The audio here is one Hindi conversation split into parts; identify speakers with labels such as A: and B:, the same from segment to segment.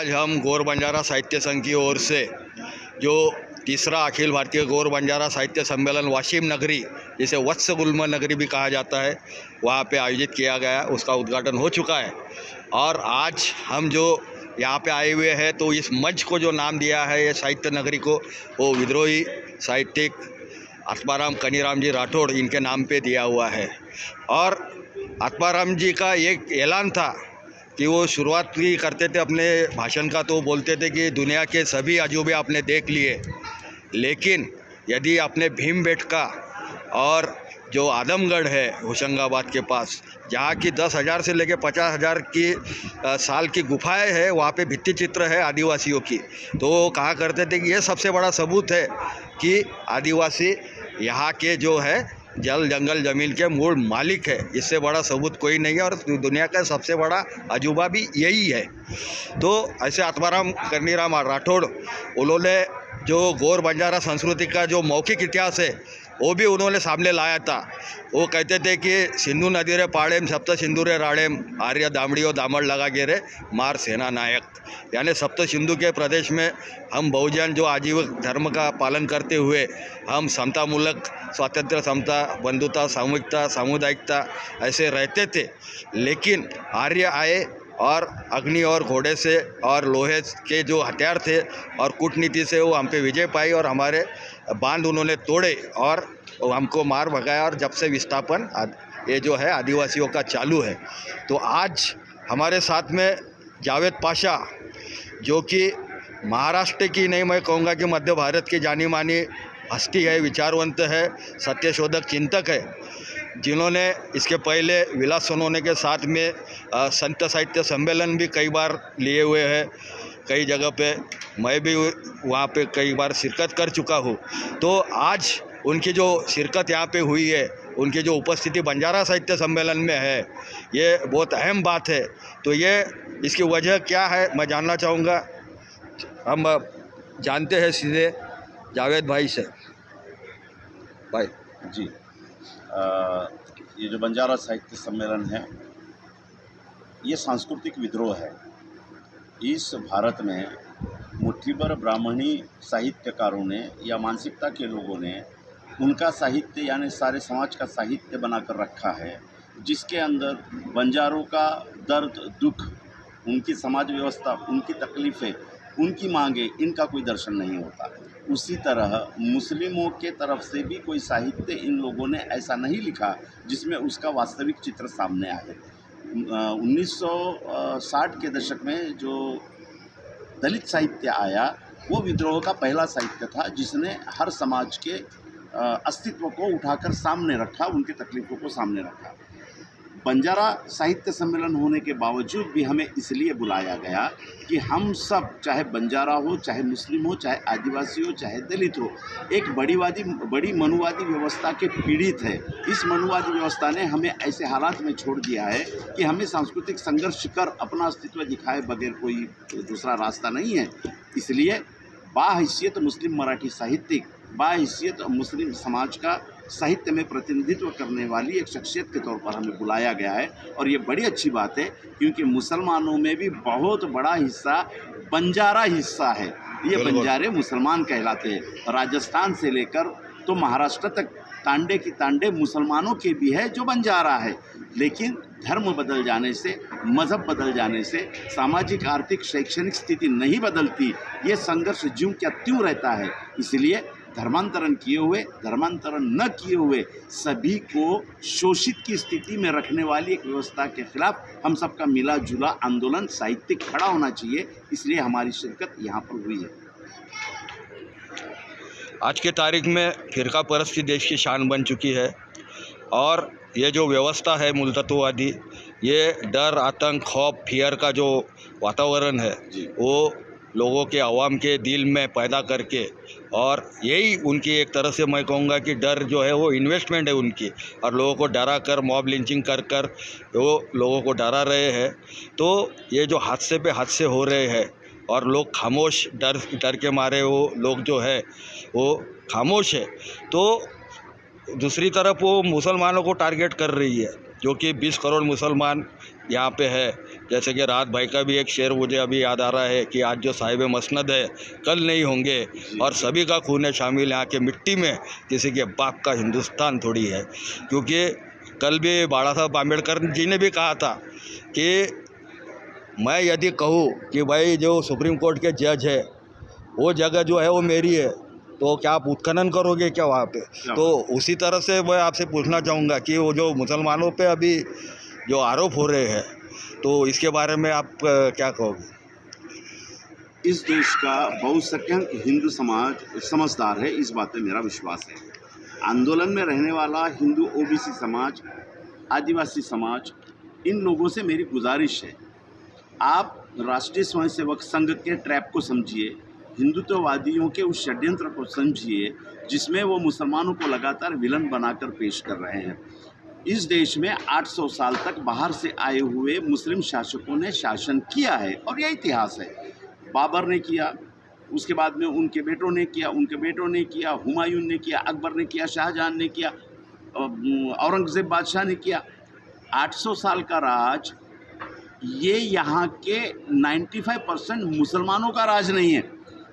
A: आज हम गौर बंजारा साहित्य संघ की ओर से जो तीसरा अखिल भारतीय गौर बंजारा साहित्य सम्मेलन वाशिम नगरी, जिसे वत्स गुल्म नगरी भी कहा जाता है, वहाँ पे आयोजित किया गया। उसका उद्घाटन हो चुका है और आज हम जो यहाँ पे आए हुए हैं तो इस मंच को जो नाम दिया है ये साहित्य नगरी को, वो विद्रोही साहित्यिक आत्माराम कनीराम जी राठौड़ इनके नाम पे दिया हुआ है। और आत्माराम जी का एक ऐलान था कि वो शुरुआत ही करते थे अपने भाषण का, तो बोलते थे कि दुनिया के सभी अजूबे आपने देख लिए, लेकिन यदि आपने भीमबेटका और जो आदमगढ़ है होशंगाबाद के पास, जहाँ की 10,000 से लेकर 50,000 की साल की गुफाएं है, वहाँ पे भित्ति चित्र है आदिवासियों की, तो वो कहा करते थे कि ये सबसे बड़ा सबूत है कि आदिवासी यहाँ के जो है जल जंगल ज़मीन के मूल मालिक है। इससे बड़ा सबूत कोई नहीं है और दुनिया का सबसे बड़ा अजूबा भी यही है। तो ऐसे आत्माराम कनीराम राठौड़, उन्होंने जो गौर बंजारा संस्कृति का जो मौखिक इतिहास है वो भी उन्होंने सामने लाया था। वो कहते थे कि सिंधु नदी रे पाड़ेम सप्त सिंधु रे राड़ेम आर्य दामड़ियों दामड़ लगा गे रे मार सेना नायक, यानी सप्त सिंधु के प्रदेश में हम बहुजन जो आजीवन धर्म का पालन करते हुए हम समतामूलक स्वातंत्र्य, समता, बंधुता, सामूहिकता, सामुदायिकता ऐसे रहते थे, लेकिन आर्य आए और अग्नि और घोड़े से और लोहे के जो हथियार थे और कूटनीति से वो हम पे विजय पाई और हमारे बांध उन्होंने तोड़े और हमको मार भगाया। और जब से विस्थापन ये जो है आदिवासियों का चालू है। तो आज हमारे साथ में जावेद पाशा, जो कि महाराष्ट्र की नहीं, मैं कहूँगा कि मध्य भारत की जानी मानी हस्ती है, विचारवंत है, सत्यशोधक चिंतक है, जिन्होंने इसके पहले विलास सोनवने के साथ में संत साहित्य सम्मेलन भी कई बार लिए हुए हैं। कई जगह पे मैं भी वहाँ पे कई बार शिरकत कर चुका हूँ। तो आज उनकी जो शिरकत यहाँ पे हुई है, उनकी जो उपस्थिति बंजारा साहित्य सम्मेलन में है, ये बहुत अहम बात है। तो ये इसकी वजह क्या है मैं जानना चाहूँगा। हम जानते हैं सीधे जावेद भाई से। भाई
B: जी, ये जो बंजारा साहित्य सम्मेलन है, ये सांस्कृतिक विद्रोह है। इस भारत में मुट्ठीभर ब्राह्मणी साहित्यकारों ने या मानसिकता के लोगों ने उनका साहित्य यानी सारे समाज का साहित्य बनाकर रखा है, जिसके अंदर बंजारों का दर्द, दुख, उनकी समाज व्यवस्था, उनकी तकलीफ़ें, उनकी मांगे, इनका कोई दर्शन नहीं होता। उसी तरह मुस्लिमों के तरफ से भी कोई साहित्य इन लोगों ने ऐसा नहीं लिखा जिसमें उसका वास्तविक चित्र सामने आए। 1960 के दशक में जो दलित साहित्य आया, वो विद्रोह का पहला साहित्य था, जिसने हर समाज के अस्तित्व को उठाकर सामने रखा, उनकी तकलीफ़ों को सामने रखा। बंजारा साहित्य सम्मेलन होने के बावजूद भी हमें इसलिए बुलाया गया कि हम सब, चाहे बंजारा हो, चाहे मुस्लिम हो, चाहे आदिवासी हो, चाहे दलित हो, एक बड़ी मनुवादी व्यवस्था के पीड़ित है। इस मनुवादी व्यवस्था ने हमें ऐसे हालात में छोड़ दिया है कि हमें सांस्कृतिक संघर्ष कर अपना अस्तित्व दिखाए बगैर कोई दूसरा रास्ता नहीं है। इसलिए बाहैसियत मुस्लिम मराठी साहित्यिक, बाहैसियत मुस्लिम समाज का साहित्य में प्रतिनिधित्व करने वाली एक शख्सियत के तौर पर हमें बुलाया गया है। और ये बड़ी अच्छी बात है, क्योंकि मुसलमानों में भी बहुत बड़ा हिस्सा बंजारा हिस्सा है। ये बंजारे मुसलमान कहलाते हैं। राजस्थान से लेकर तो महाराष्ट्र तक तांडे की तांडे मुसलमानों के भी है जो बंजारा है, लेकिन धर्म बदल जाने से, मज़हब बदल जाने से सामाजिक, आर्थिक, शैक्षणिक स्थिति नहीं बदलती। ये संघर्ष ज्यों क्या त्यों रहता है। इसलिए धर्मांतरण किए हुए, धर्मांतरण न किए हुए सभी को शोषित की स्थिति में रखने वाली एक व्यवस्था के खिलाफ हम सबका मिला जुला आंदोलन साहित्यिक खड़ा होना चाहिए। इसलिए हमारी शिरकत यहाँ पर हुई है।
A: आज के तारीख में फिरका परस्ती देश की शान बन चुकी है और ये जो व्यवस्था है मूलतत्ववादी, ये डर, आतंक, खौफ, फियर का जो वातावरण है वो लोगों के, आवाम के दिल में पैदा करके, और यही उनकी एक तरह से मैं कहूँगा कि डर जो है वो इन्वेस्टमेंट है उनकी, और लोगों को डरा कर, मॉब लिंचिंग कर कर वो लोगों को डरा रहे हैं। तो ये जो हादसे पे हादसे हो रहे हैं और लोग खामोश, डर के मारे वो लोग जो है वो खामोश है। तो दूसरी तरफ वो मुसलमानों को टारगेट कर रही है, जो कि 20 करोड़ मुसलमान यहाँ पे है। जैसे कि राहत भाई का भी एक शेर मुझे अभी याद आ रहा है कि आज जो साहिब मसनद है कल नहीं होंगे, और सभी का खून है शामिल यहाँ के मिट्टी में, किसी के बाप का हिंदुस्तान थोड़ी है। क्योंकि कल भी बाबा साहब आम्बेडकर जी ने भी कहा था कि मैं यदि कहूँ कि भाई जो सुप्रीम कोर्ट के जज है वो जगह जो है वो मेरी है, तो क्या आप उत्खनन करोगे क्या वहाँ पे? तो उसी तरह से मैं आपसे पूछना चाहूँगा कि वो जो मुसलमानों पे अभी जो आरोप हो रहे हैं, तो इसके बारे में आप क्या कहोगे?
B: इस देश का बहुसंख्यक हिंदू समाज समझदार है, इस बात में मेरा विश्वास है। आंदोलन में रहने वाला हिंदू ओबीसी समाज, आदिवासी समाज, इन लोगों से मेरी गुजारिश है, आप राष्ट्रीय स्वयंसेवक संघ के ट्रैप को समझिए, हिंदुत्ववादियों के उस षड्यंत्र को समझिए जिसमें वो मुसलमानों को लगातार विलन बनाकर पेश कर रहे हैं। इस देश में 800 साल तक बाहर से आए हुए मुस्लिम शासकों ने शासन किया है और यह इतिहास है। बाबर ने किया, उसके बाद में उनके बेटों ने किया, उनके बेटों ने किया, हुमायूं ने किया, अकबर ने किया, शाहजहां ने किया, औरंगज़ेब बादशाह ने किया। 800 साल का राज ये यहाँ के 95% मुसलमानों का राज नहीं है।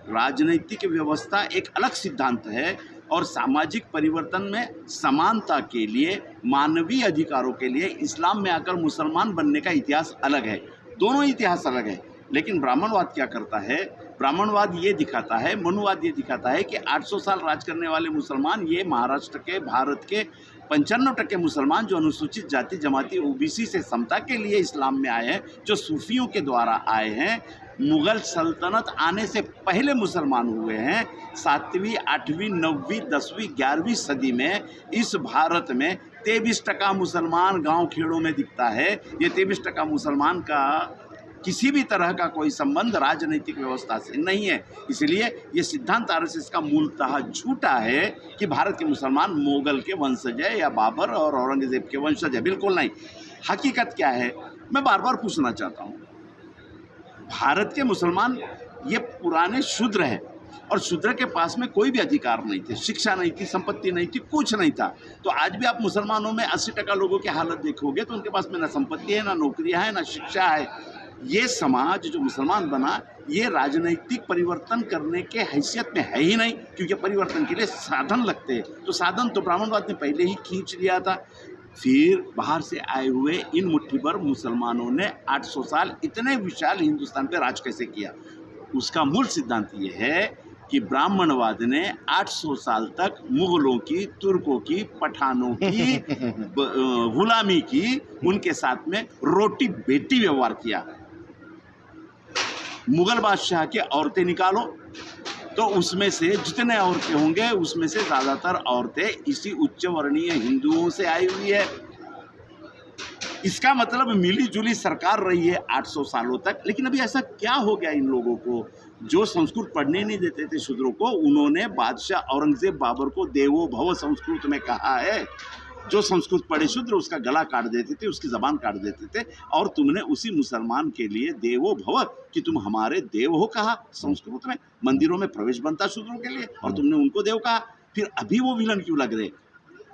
B: राजनीतिक व्यवस्था एक अलग सिद्धांत है और सामाजिक परिवर्तन में समानता के लिए, मानवीय अधिकारों के लिए इस्लाम में आकर मुसलमान बनने का इतिहास अलग है। दोनों इतिहास अलग है। लेकिन ब्राह्मणवाद क्या करता है? ब्राह्मणवाद ये दिखाता है, मनुवाद ये दिखाता है कि 800 साल राज करने वाले मुसलमान, ये महाराष्ट्र के, भारत के 95% मुसलमान जो अनुसूचित जाति जमाती ओबीसी से समता के लिए इस्लाम में आए हैं, जो सूफियों के द्वारा आए हैं, मुग़ल सल्तनत आने से पहले मुसलमान हुए हैं। 7वीं, 8वीं, 9वीं, 10वीं, 11वीं सदी में इस भारत में 23% मुसलमान गांव खेड़ों में दिखता है। ये 23% मुसलमान का किसी भी तरह का कोई संबंध राजनीतिक व्यवस्था से नहीं है। इसलिए ये सिद्धांत आरएसएस का मूलतः झूठा है कि भारत के मुसलमान मुगल के वंशज है या बाबर और औरंगजेब के वंशज है। बिल्कुल नहीं। हकीकत क्या है मैं बार बार पूछना चाहता हूँ। भारत के मुसलमान ये पुराने शूद्र हैं और शूद्र के पास में कोई भी अधिकार नहीं थे, शिक्षा नहीं थी, संपत्ति नहीं थी, कुछ नहीं था। तो आज भी आप मुसलमानों में 80% लोगों की हालत देखोगे तो उनके पास में ना संपत्ति है, ना नौकरियां है, ना शिक्षा है। ये समाज जो मुसलमान बना ये राजनीतिक परिवर्तन करने के हैसियत में है ही नहीं, क्योंकि परिवर्तन के लिए साधन लगते हैं। तो साधन तो ब्राह्मणवाद ने पहले ही खींच लिया था। फिर बाहर से आए हुए इन मुट्ठी भर मुसलमानों ने 800 साल इतने विशाल हिंदुस्तान पे राज कैसे किया? उसका मूल सिद्धांत ये है कि ब्राह्मणवाद ने 800 साल तक मुगलों की, तुर्कों की, पठानों की गुलामी की, उनके साथ में रोटी बेटी व्यवहार किया। मुगल बादशाह के औरतें निकालो तो उसमें से जितने औरतें होंगे उसमें से ज़्यादातर औरतें इसी उच्च वर्णीय हिंदुओं से आई हुई है। इसका मतलब मिली जुली सरकार रही है 800 सालों तक। लेकिन अभी ऐसा क्या हो गया इन लोगों को? जो संस्कृत पढ़ने नहीं देते थे शूद्रों को, उन्होंने बादशाह औरंगजेब बाबर को देवो भव संस्कृत में कहा है। जो संस्कृत पढ़े शूद्र उसका गला काट देते थे, उसकी ज़बान काट देते थे। और तुमने उसी मुसलमान के लिए देवो भव कि तुम हमारे देव हो कहा संस्कृत में। मंदिरों में प्रवेश बनता शूद्रों के लिए और तुमने उनको देव कहा। फिर अभी वो विलन क्यों लग रहे?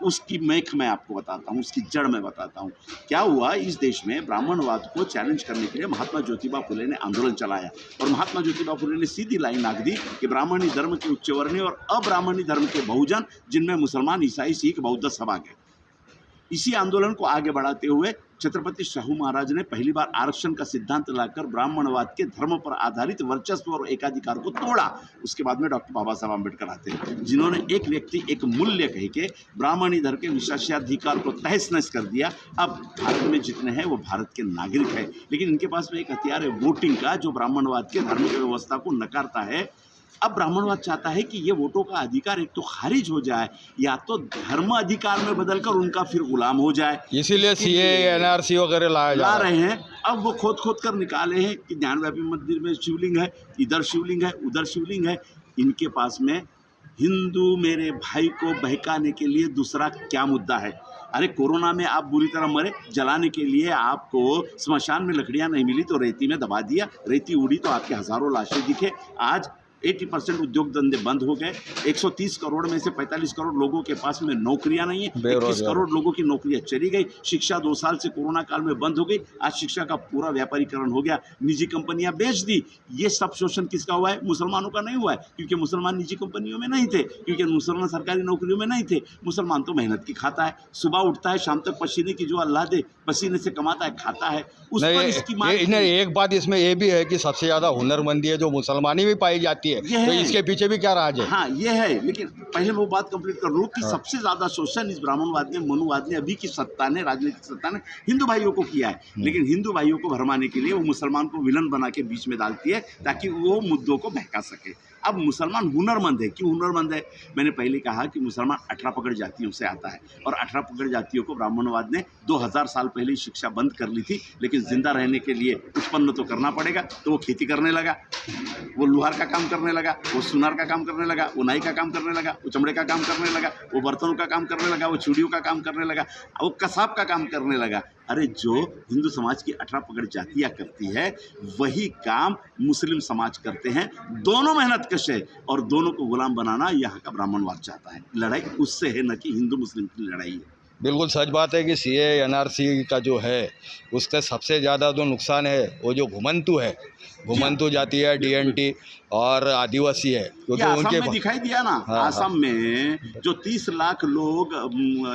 B: उसकी मेख मैं आपको बताता हूँ, उसकी जड़ मैं बताता हूँ। क्या हुआ इस देश में ब्राह्मणवाद को चैलेंज करने के लिए महात्मा ज्योतिबा फुले ने आंदोलन चलाया और महात्मा ज्योतिबा फुले ने सीधी लाइन आंक दी कि ब्राह्मणी धर्म के उच्च वर्णीय और अब्राह्मणी धर्म के बहुजन, जिनमें मुसलमान, ईसाई, सिख, बौद्ध सब आ गए। इसी आंदोलन को आगे बढ़ाते हुए छत्रपति शाहू महाराज ने पहली बार आरक्षण का सिद्धांत लाकर ब्राह्मणवाद के धर्म पर आधारित वर्चस्व और एकाधिकार को तोड़ा। उसके बाद में डॉक्टर बाबा साहब आम्बेडकर आते हैं, जिन्होंने एक व्यक्ति एक मूल्य कह के ब्राह्मणी धर्म के विशेषाधिकार को तहस नहस कर दिया। अब भारत में जितने हैं वो भारत के नागरिक हैं, लेकिन इनके पास में एक हथियार है वोटिंग का, जो ब्राह्मणवाद के धार्मिक व्यवस्था को नकारता है। अब ब्राह्मणवाद चाहता है कि ये वोटों का अधिकार एक तो खारिज हो जाए या तो धर्म अधिकार में बदलकर उनका फिर गुलाम हो जाए।
A: इसीलिए सीए, एनआरसी वगैरह ला
B: रहे हैं। अब वो खोद कर निकाले हैं कि ज्ञानव्यापी मंदिर में शिवलिंग है, इधर शिवलिंग है, उधर शिवलिंग है। इनके पास में हिंदू मेरे भाई को बहकाने के लिए दूसरा क्या मुद्दा है? अरे कोरोना में आप बुरी तरह मरे, जलाने के लिए आपको स्मशान में लकड़ियां नहीं मिली तो रेती में दबा दिया, रेती उड़ी तो आपके हज़ारों लाशें दिखे। आज 80% उद्योग धंधे बंद हो गए। 130 करोड़ में से 45 करोड़ लोगों के पास में नौकरियां नहीं है। 21 करोड़ लोगों की नौकरियां चली गई। शिक्षा 2 साल से कोरोना काल में बंद हो गई। आज शिक्षा का पूरा व्यापारीकरण हो गया, निजी कंपनियां बेच दी। ये सब शोषण किसका हुआ है? मुसलमानों का नहीं हुआ है, क्योंकि मुसलमान निजी कंपनियों में नहीं थे, क्योंकि मुसलमान सरकारी नौकरियों में नहीं थे। मुसलमान तो मेहनत की खाता है, सुबह उठता है शाम तक पसीने की जो अल्लाह दे पसीने से कमाता है, खाता है। उस पर इसकी मांग
A: नहीं, एक बात इसमें ये भी है कि सबसे ज़्यादा हुनरमंदी है जो मुसलमानी में पाई जाती है,
B: ये
A: तो
B: है।
A: इसके पीछे भी क्या राज है?
B: हाँ, ये है, लेकिन पहले वो बात कंप्लीट कर लूँ कि सबसे ज़्यादा शोषण इस ब्राह्मणवाद ने, मनुवाद ने, अभी की सत्ता ने, राजनीतिक सत्ता ने हिंदू भाइयों को किया है। लेकिन हिंदू भाइयों को भरमाने के लिए वो मुसलमान को विलन बना के बीच में डालती है ताकि वो मुद्दों को बहका सके। अब मुसलमान हुनरमंद है। क्यों हुनरमंद है? मैंने पहले कहा कि मुसलमान 18 पगड़ जातियों से आता है, और 18 पगड़ जातियों को ब्राह्मणवाद ने 2000 साल पहले ही शिक्षा बंद कर ली थी। लेकिन जिंदा रहने के लिए उत्पन्न तो करना पड़ेगा, तो वो खेती करने लगा, वो लोहार का काम करने लगा, वो सुनार का काम करने लगा, वो नाई का काम करने लगा, वो चमड़े का काम करने लगा, वो बर्तनों का काम करने लगा, वो चूड़ियों का काम करने लगा, वो कसाब का काम करने लगा। अरे जो हिंदू समाज की 18 पगड़ जातियाँ करती है वही काम मुस्लिम समाज करते हैं। दोनों मेहनत कश है और दोनों को गुलाम बनाना यहाँ का ब्राह्मणवाद चाहता है। लड़ाई उससे है, न कि हिंदू मुस्लिम की लड़ाई है।
A: बिल्कुल सच बात है कि सीए एनआरसी का जो है उसका सबसे ज़्यादा जो नुकसान है वो जो घुमंतु है, घुमंतु जाति है, डीएनटी और आदिवासी है, क्योंकि
B: आसाम
A: उनके
B: में दिखाई दिया ना।
A: हाँ,
B: आसाम में जो 30 लाख लोग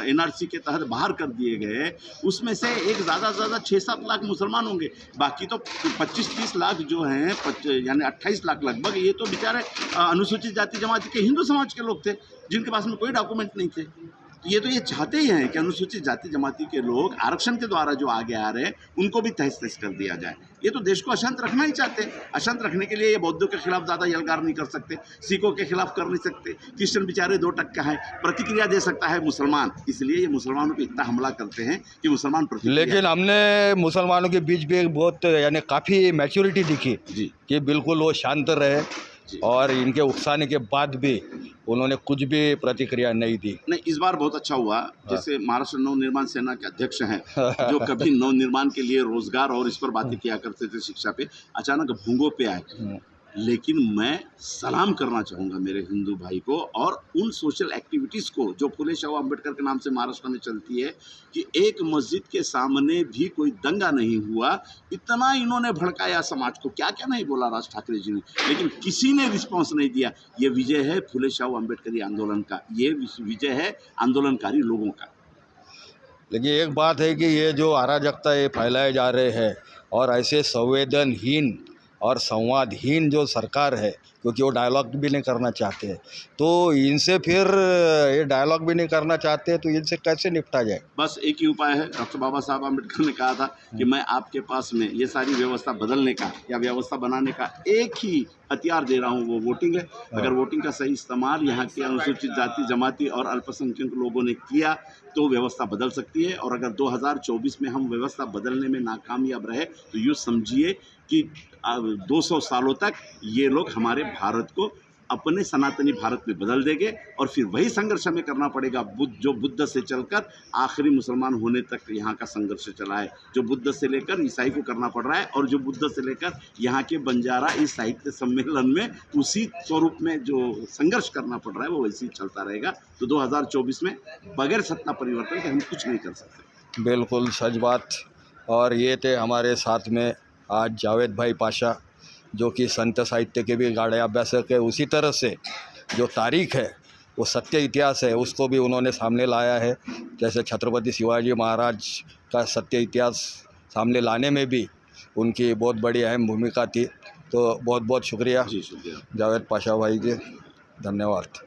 B: एनआरसी के तहत बाहर कर दिए गए, उसमें से एक ज़्यादा से ज़्यादा 6-7 लाख मुसलमान होंगे। बाकी तो 25-30 लाख जो हैं, यानी 28 लाख लगभग, ये तो बेचारे अनुसूचित जाति जमाती के हिंदू समाज के लोग थे जिनके पास में कोई डॉक्यूमेंट नहीं थे। तो ये चाहते ही हैं कि अनुसूचित जाति जमाती के लोग आरक्षण के द्वारा जो आगे आ रहे हैं उनको भी तहस तहस कर दिया जाए। ये तो देश को अशांत रखना ही चाहते हैं। अशांत रखने के लिए ये बौद्धों के खिलाफ ज़्यादा यलगार नहीं कर सकते, सिखों के खिलाफ कर नहीं सकते, क्रिश्चियन बेचारे 2% है, प्रतिक्रिया दे सकता है मुसलमान, इसलिए ये मुसलमानों पर इतना हमला करते हैं कि मुसलमान प्रतिक्रिया।
A: लेकिन हमने मुसलमानों के बीच भी बहुत यानी काफ़ी मैच्योरिटी दिखी
B: जी
A: कि बिल्कुल वो शांत रहे और इनके उकसाने के बाद भी उन्होंने कुछ भी प्रतिक्रिया नहीं दी।
B: नहीं, इस बार बहुत अच्छा हुआ। जैसे महाराष्ट्र नवनिर्माण सेना के अध्यक्ष हैं जो कभी नवनिर्माण के लिए रोजगार और इस पर बातें किया करते थे, शिक्षा पे, अचानक भूंगों पे आए। लेकिन मैं सलाम करना चाहूँगा मेरे हिंदू भाई को और उन सोशल एक्टिविटीज़ को जो फुले शाह अम्बेडकर के नाम से महाराष्ट्र में चलती है, कि एक मस्जिद के सामने भी कोई दंगा नहीं हुआ। इतना इन्होंने भड़काया समाज को, क्या क्या नहीं बोला राज ठाकरे जी ने, लेकिन किसी ने रिस्पॉन्स नहीं दिया। ये विजय है फुले शाह अम्बेडकरी आंदोलन का, ये विजय है आंदोलनकारी लोगों का।
A: लेकिन एक बात है कि ये जो अराजकता ये फैलाए जा रहे हैं और ऐसे संवेदनहीन और संवादहीन जो सरकार है, क्योंकि वो डायलॉग भी नहीं करना चाहते हैं, तो इनसे फिर ये डायलॉग भी नहीं करना चाहते तो इनसे कैसे निपटा जाए? बस
B: एक ही उपाय है। डॉक्टर बाबा साहब आम्बेडकर ने कहा था कि मैं आपके पास में ये सारी व्यवस्था बदलने का या व्यवस्था बनाने का एक ही हथियार दे रहा हूँ, वो वोटिंग है। अगर वोटिंग का सही इस्तेमाल यहाँ के अनुसूचित जाति जमाती और अल्पसंख्यक लोगों ने किया तो व्यवस्था बदल सकती है। और अगर 2024 में हम व्यवस्था बदलने में नाकामयाब रहे तो यूँ समझिए कि 200 सालों तक ये लोग हमारे भारत को अपने सनातनी भारत में बदल देंगे और फिर वही संघर्ष हमें करना पड़ेगा जो बुद्ध से चलकर आखिरी मुसलमान होने तक यहाँ का संघर्ष चला है, जो बुद्ध से लेकर ईसाई को करना पड़ रहा है और जो बुद्ध से लेकर यहाँ के बंजारा इस साहित्य सम्मेलन में उसी स्वरूप में जो संघर्ष करना पड़ रहा है वो वैसे ही चलता रहेगा। तो 2024 में बगैर सत्ता परिवर्तन के हम कुछ नहीं कर सकते।
A: बिल्कुल सच बात। और ये थे हमारे साथ में आज जावेद भाई पाशा, जो कि संत साहित्य के भी गाढ़े अभ्यासक है। उसी तरह से जो तारीख है वो सत्य इतिहास है उसको भी उन्होंने सामने लाया है। जैसे छत्रपति शिवाजी महाराज का सत्य इतिहास सामने लाने में भी उनकी बहुत बड़ी अहम भूमिका थी। तो बहुत बहुत शुक्रिया
B: जी, शुक्रिया
A: जावेद पाशा भाई जी, धन्यवाद।